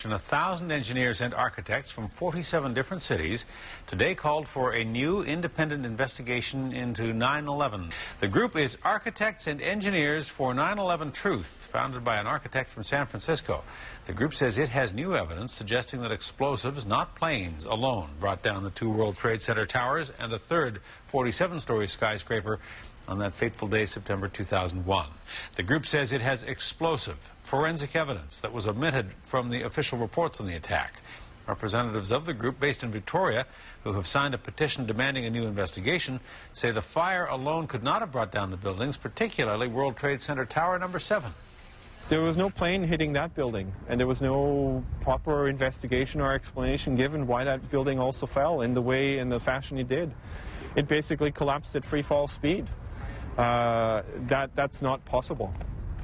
1,000 engineers and architects from 47 different cities today called for a new independent investigation into 9/11. The group is Architects and Engineers for 9/11 Truth, founded by an architect from San Francisco. The group says it has new evidence suggesting that explosives, not planes alone, brought down the two World Trade Center towers and a third 47-story skyscraper on that fateful day, September 2001. The group says it has explosive forensic evidence that was omitted from the official reports on the attack. Representatives of the group based in Victoria, who have signed a petition demanding a new investigation, say the fire alone could not have brought down the buildings, particularly World Trade Center Tower number 7. There was no plane hitting that building, and there was no proper investigation or explanation given why that building also fell in the fashion it did. It basically collapsed at free fall speed. That's not possible.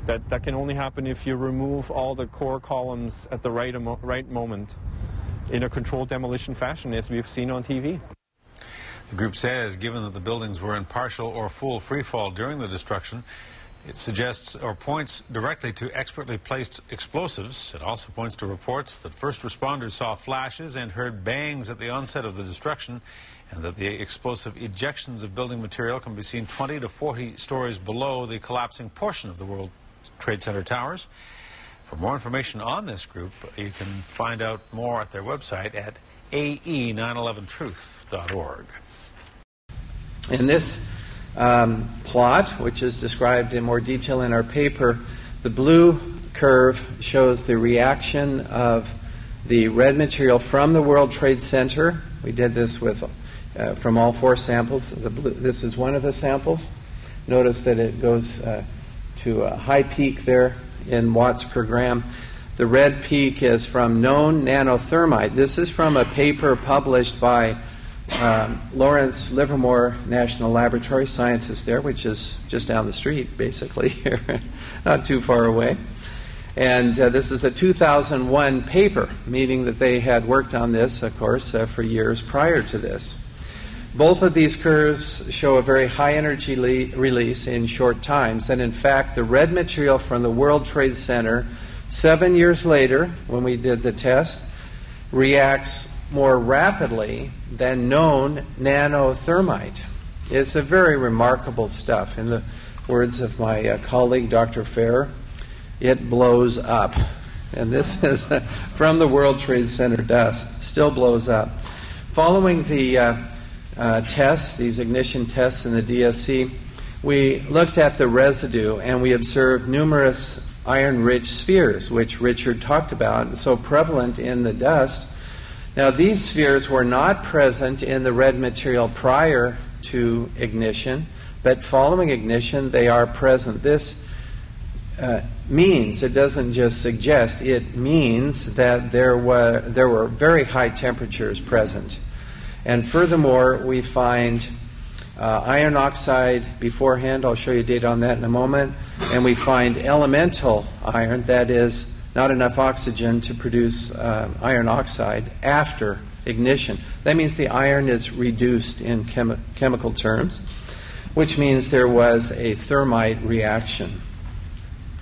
That can only happen if you remove all the core columns at the right moment in a controlled demolition fashion, as we've seen on TV. The group says, given that the buildings were in partial or full free fall during the destruction, it suggests or points directly to expertly placed explosives. It also points to reports that first responders saw flashes and heard bangs at the onset of the destruction, and that the explosive ejections of building material can be seen 20 to 40 stories below the collapsing portion of the World Trade Center towers. For more information on this group, you can find out more at their website at ae911truth.org. In this plot, which is described in more detail in our paper, the blue curve shows the reaction of the red material from the World Trade Center. We did this with from all 4 samples. This is one of the samples. Notice that it goes to a high peak there in watts per gram. The red peak is from known nanothermite. This is from a paper published by Lawrence Livermore National Laboratory, scientist there, which is just down the street, basically, here, not too far away. And this is a 2001 paper, meaning that they had worked on this, of course, for years prior to this. Both of these curves show a very high energy release in short times, and in fact, the red material from the World Trade Center, 7 years later, when we did the test, reacts more rapidly than known nanothermite. It's a very remarkable stuff. In the words of my colleague, Dr. Fair, it blows up. And this is from the World Trade Center dust. Still blows up. Following the tests, these ignition tests in the DSC, we looked at the residue and we observed numerous iron-rich spheres, which Richard talked about, so prevalent in the dust. Now, these spheres were not present in the red material prior to ignition, but following ignition, they are present. This means, it doesn't just suggest, it means that there were very high temperatures present. And furthermore, we find iron oxide beforehand. I'll show you data on that in a moment. And we find elemental iron, that is, not enough oxygen to produce iron oxide after ignition. That means the iron is reduced in chemical terms, which means there was a thermite reaction.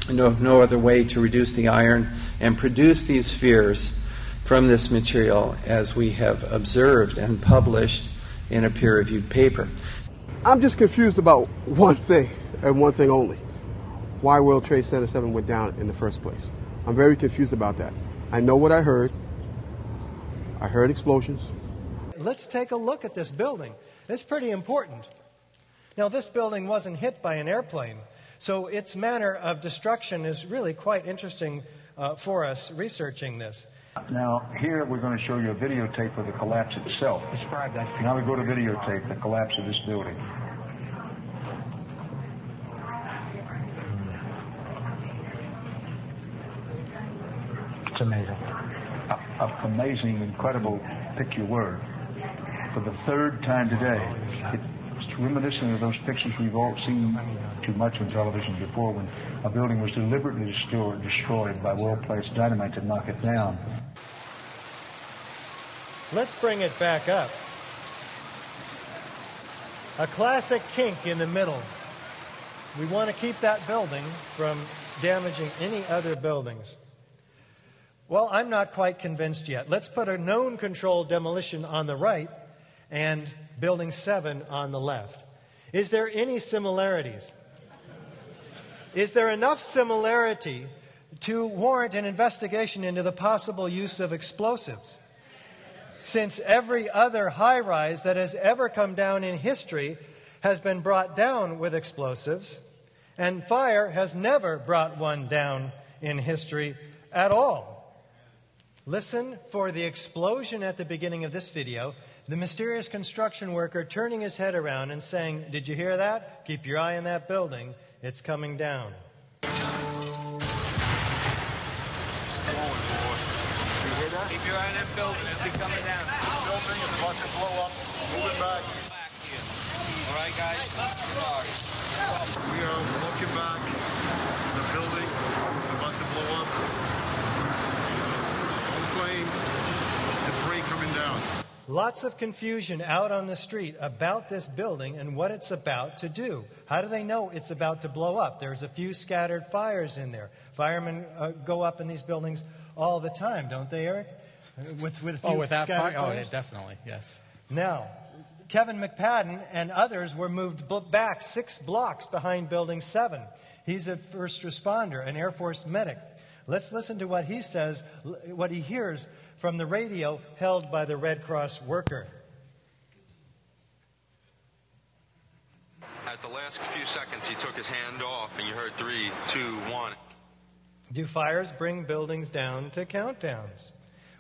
No other way to reduce the iron and produce these spheres from this material as we have observed and published in a peer-reviewed paper. I'm just confused about one thing, and one thing only. Why World Trade Center 7 went down in the first place. I'm very confused about that. I know what I heard. I heard explosions. Let's take a look at this building. It's pretty important. Now, this building wasn't hit by an airplane, so its manner of destruction is really quite interesting for us researching this. Now, here we're going to show you a videotape of the collapse itself. Describe that. Now we go to videotape, the collapse of this building. It's amazing. Amazing, incredible, pick your word. For the 3rd time today, it's reminiscent of those pictures we've all seen too much on television before, when a building was deliberately destroyed by well-placed dynamite to knock it down. Let's bring it back up. A classic kink in the middle. We want to keep that building from damaging any other buildings. Well, I'm not quite convinced yet. Let's put a known controlled demolition on the right and Building 7 on the left. Is there any similarities? Is there enough similarity to warrant an investigation into the possible use of explosives? Since every other high-rise that has ever come down in history has been brought down with explosives, and fire has never brought one down in history at all. Listen for the explosion at the beginning of this video, the mysterious construction worker turning his head around and saying, "Did you hear that? Keep your eye on that building. It's coming down." Keep your eye on that building. It'll be coming down. The building is about to blow up. Move it back. All right, guys? Sorry. We are looking back. There's a building about to blow up. On flame. Debris coming down. Lots of confusion out on the street about this building and what it's about to do. How do they know it's about to blow up? There's a few scattered fires in there. Firemen go up in these buildings all the time, don't they, Erik? With a few without scattered fire? fires? Oh, definitely, yes. Now, Kevin McPadden and others were moved back 6 blocks behind Building 7. He's a first responder, an Air Force medic. Let's listen to what he says, what he hears from the radio held by the Red Cross worker. At the last few seconds, he took his hand off, and you heard 3, 2, 1. Do fires bring buildings down to countdowns?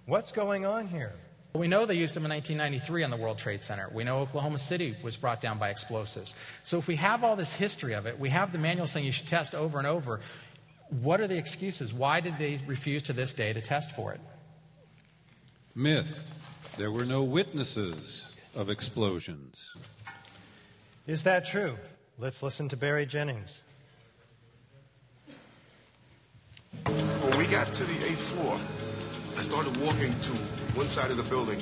What's going on here? We know they used them in 1993 on the World Trade Center. We know Oklahoma City was brought down by explosives. So if we have all this history of it, we have the manual saying you should test over and over. What are the excuses? Why did they refuse to this day to test for it? Myth. There were no witnesses of explosions. Is that true? Let's listen to Barry Jennings. When we got to the 8th floor, I started walking to one side of the building.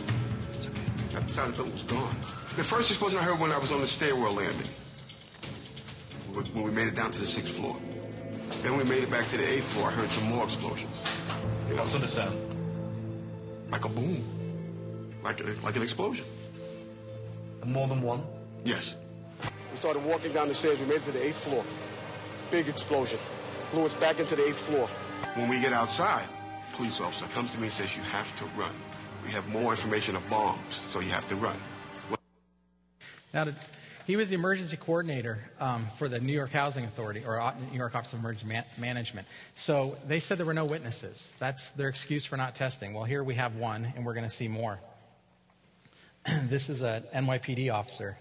That side of the building was gone. The first explosion I heard when I was on the stairwell landing, when we made it down to the 6th floor. Then we made it back to the 8th floor. I heard some more explosions. What's the sound? Like a boom. Like an explosion. And more than one? Yes. We started walking down the stairs. We made it to the 8th floor. Big explosion. Blew us back into the 8th floor. When we get outside, a police officer comes to me and says, "You have to run. We have more information of bombs, so you have to run." Now, he was the emergency coordinator for the New York Housing Authority, or New York Office of Emergency Management. So they said there were no witnesses. That's their excuse for not testing. Well, here we have one, and we're going to see more. This is an NYPD officer.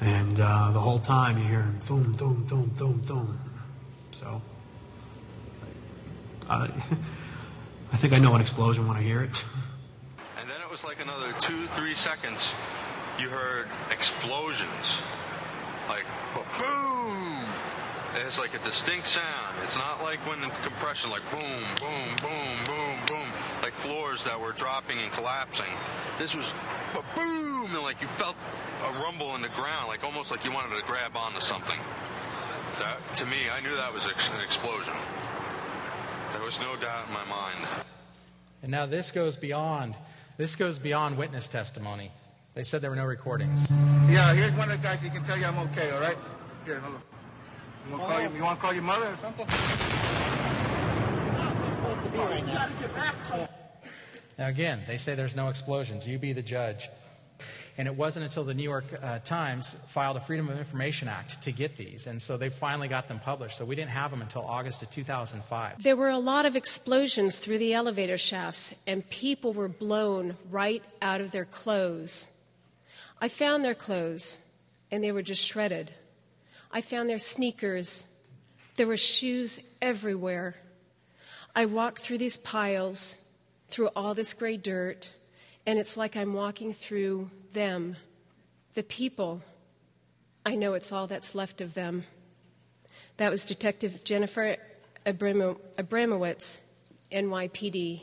And the whole time you hear boom, boom, boom, boom, boom. So I think I know an explosion when I hear it. And then it was like another 2-3 seconds, you heard explosions. Like, boom! It's like a distinct sound. It's not like when in compression, like boom, boom, boom, boom, boom. Like floors that were dropping and collapsing. This was boom! And like you felt a rumble in the ground, like almost like you wanted to grab onto something. That, to me, I knew that was an explosion. There was no doubt in my mind. And now this goes beyond witness testimony. They said there were no recordings. Yeah, here's one of the guys. He can tell you I'm okay, all right? Here, hold on. You want to call your mother or something? Now again, they say there's no explosions. You be the judge. And it wasn't until the New York Times filed a Freedom of Information Act to get these. And so they finally got them published. So we didn't have them until August of 2005. There were a lot of explosions through the elevator shafts, and people were blown right out of their clothes. I found their clothes, and they were just shredded. I found their sneakers. There were shoes everywhere. I walked through these piles, through all this gray dirt, and it's like I'm walking through them, the people. I know it's all that's left of them. That was Detective Jennifer Abramowitz, NYPD.